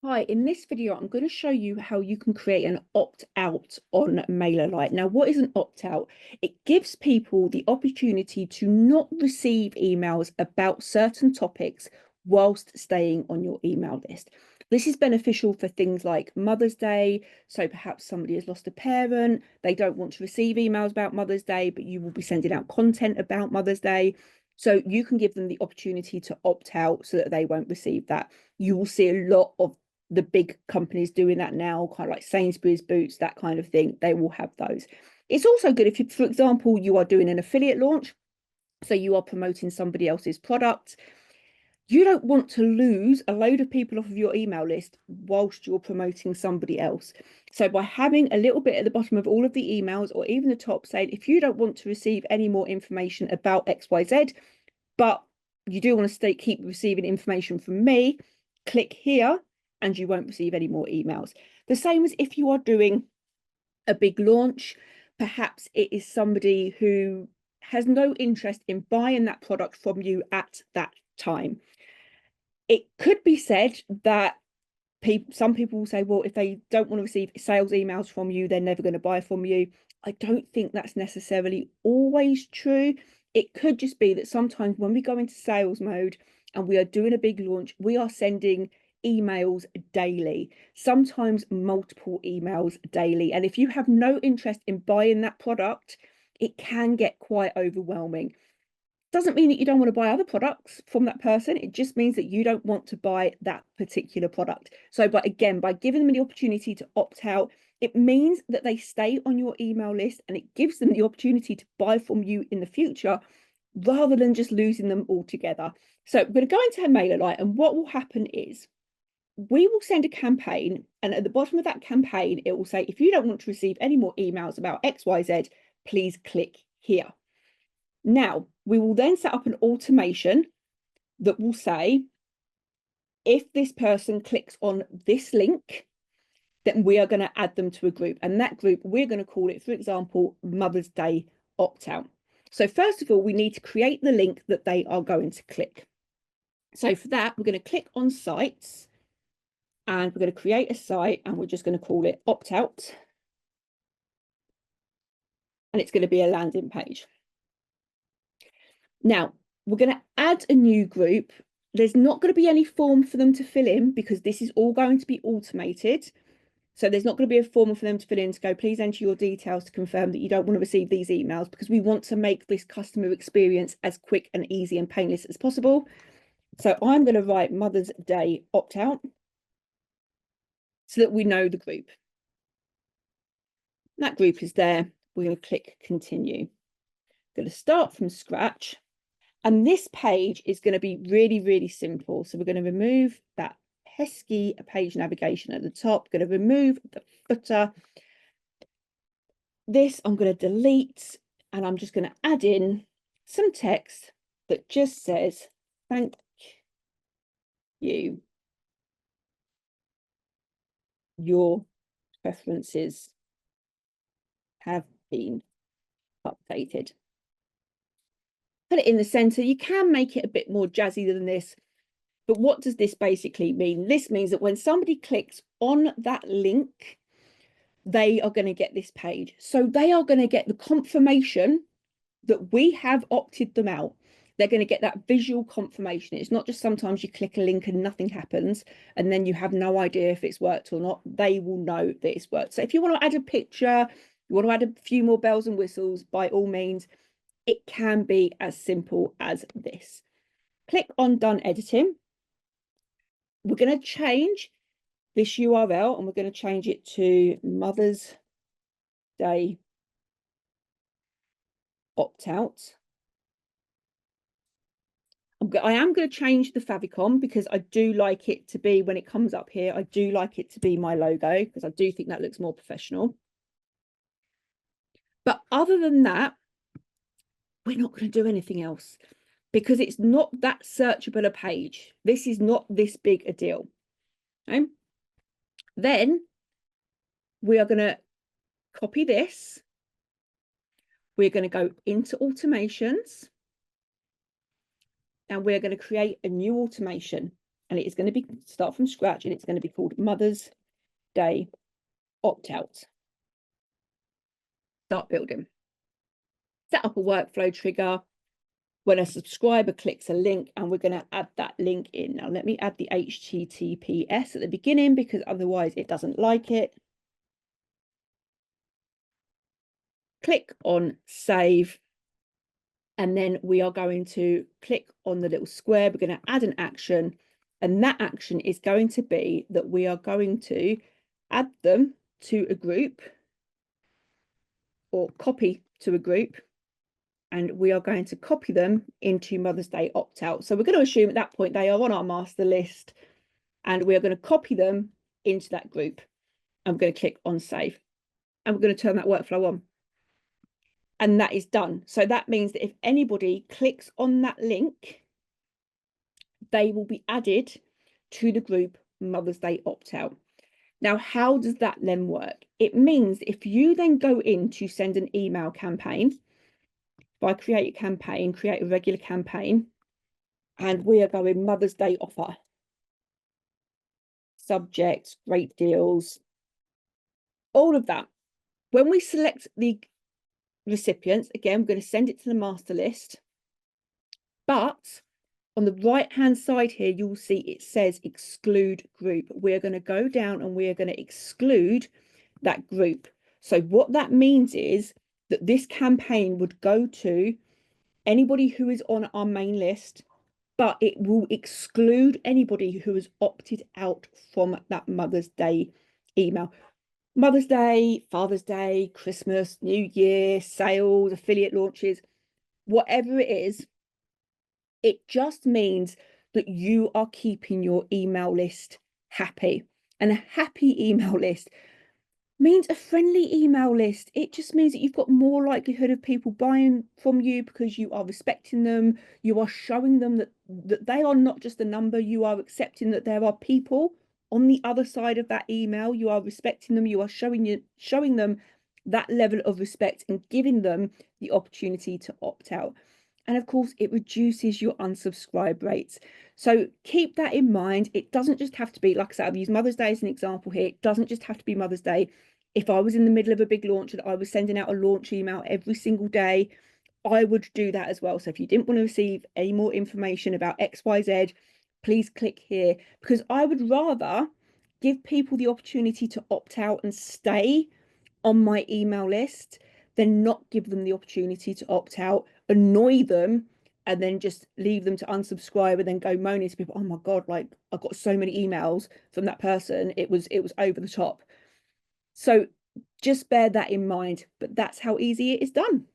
Hi, in this video, I'm going to show you how you can create an opt-out on MailerLite. Now, what is an opt-out? It gives people the opportunity to not receive emails about certain topics whilst staying on your email list. This is beneficial for things like Mother's Day. So perhaps somebody has lost a parent. They don't want to receive emails about Mother's Day, but you will be sending out content about Mother's Day. So you can give them the opportunity to opt out so that they won't receive that. You will see a lot of the big companies doing that now, kind of like Sainsbury's, Boots, that kind of thing. They will have those. It's also good if you, for example, you are doing an affiliate launch, so you are promoting somebody else's product. You don't want to lose a load of people off of your email list whilst you're promoting somebody else. So by having a little bit at the bottom of all of the emails, or even the top, saying, if you don't want to receive any more information about XYZ, but you do want to keep receiving information from me, click here and you won't receive any more emails. The same as if you are doing a big launch, perhaps it is somebody who has no interest in buying that product from you at that time. It could be said that some people will say, well, if they don't want to receive sales emails from you, they're never going to buy from you. I don't think that's necessarily always true. It could just be that sometimes when we go into sales mode and we are doing a big launch, we are sending emails daily, sometimes multiple emails daily. And if you have no interest in buying that product, it can get quite overwhelming. Doesn't mean that you don't want to buy other products from that person. It just means that you don't want to buy that particular product. So, but again, by giving them the opportunity to opt out, it means that they stay on your email list and it gives them the opportunity to buy from you in the future rather than just losing them altogether. So we're going to go into MailerLite, and what will happen is we will send a campaign, and at the bottom of that campaign, it will say, if you don't want to receive any more emails about XYZ, please click here. Now, we will then set up an automation that will say, if this person clicks on this link, then we are going to add them to a group. And that group, we're going to call it, for example, Mother's Day opt-out. So first of all, we need to create the link that they are going to click. So for that, we're going to click on sites and we're going to create a site and we're just going to call it opt-out. And it's going to be a landing page. Now, we're going to add a new group. There's not going to be any form for them to fill in because this is all going to be automated. So there's not going to be a form for them to fill in to go, please enter your details to confirm that you don't want to receive these emails, because we want to make this customer experience as quick and easy and painless as possible. So I'm going to write Mother's Day opt-out so that we know the group. That group is there. We're going to click continue. I'm going to start from scratch. And this page is going to be really, really simple. So we're going to remove that pesky page navigation at the top, going to remove the footer. This I'm going to delete, and I'm just going to add in some text that just says, thank you. Your preferences have been updated. Put it in the center. You can make it a bit more jazzy than this, but what does this basically mean? This means that when somebody clicks on that link, they are going to get this page. So they are going to get the confirmation that we have opted them out. They're going to get that visual confirmation. It's not just sometimes you click a link and nothing happens and then you have no idea if it's worked or not. They will know that it's worked. So if you want to add a picture, you want to add a few more bells and whistles, by all means, it can be as simple as this. Click on done editing. We're going to change this URL and we're going to change it to Mother's Day opt-out. I am going to change the favicon because I do like it to be, when it comes up here, I do like it to be my logo because I do think that looks more professional. But other than that, we're not going to do anything else because it's not that searchable a page. This is not this big a deal. Okay? Then we are going to copy this. We're going to go into automations and we're going to create a new automation. and it is going to be start from scratch, and it's going to be called Mother's Day Opt-out. Start building. Set up a workflow trigger when a subscriber clicks a link, and we're going to add that link in. Now, let me add the HTTPS at the beginning because otherwise it doesn't like it. Click on save. And then we are going to click on the little square. We're going to add an action. And that action is going to be that we are going to add them to a group or copy to a group. And we are going to copy them into Mother's Day opt-out. So we're going to assume at that point they are on our master list, and we are going to copy them into that group. I'm going to click on save, and we're going to turn that workflow on. And that is done. So that means that if anybody clicks on that link, they will be added to the group Mother's Day opt-out. Now, how does that then work? It means if you then go in to send an email campaign, if I create a campaign, create a regular campaign, and we are going Mother's Day offer, subject, great deals, all of that. When we select the recipients, again, we're going to send it to the master list. But on the right-hand side here, you'll see it says exclude group. We're going to go down and we're going to exclude that group. So what that means is that this campaign would go to anybody who is on our main list, but it will exclude anybody who has opted out from that Mother's Day email. Mother's Day, Father's Day, Christmas, New Year, sales, affiliate launches, whatever it is, it just means that you are keeping your email list happy. And a happy email list means a friendly email list. It just means that you've got more likelihood of people buying from you because you are respecting them. You are showing them that they are not just a number. You are accepting that there are people on the other side of that email. You are respecting them. You are showing them that level of respect and giving them the opportunity to opt out. And of course, it reduces your unsubscribe rates. So keep that in mind. It doesn't just have to be, like I said, I've used Mother's Day as an example here. It doesn't just have to be Mother's Day. If I was in the middle of a big launch and I was sending out a launch email every single day, I would do that as well. So if you didn't want to receive any more information about XYZ, please click here, because I would rather give people the opportunity to opt out and stay on my email list than not give them the opportunity to opt out, annoy them, and then just leave them to unsubscribe and then go moaning to people, oh my God, like I got so many emails from that person. It was over the top. So just bear that in mind, but that's how easy it is done.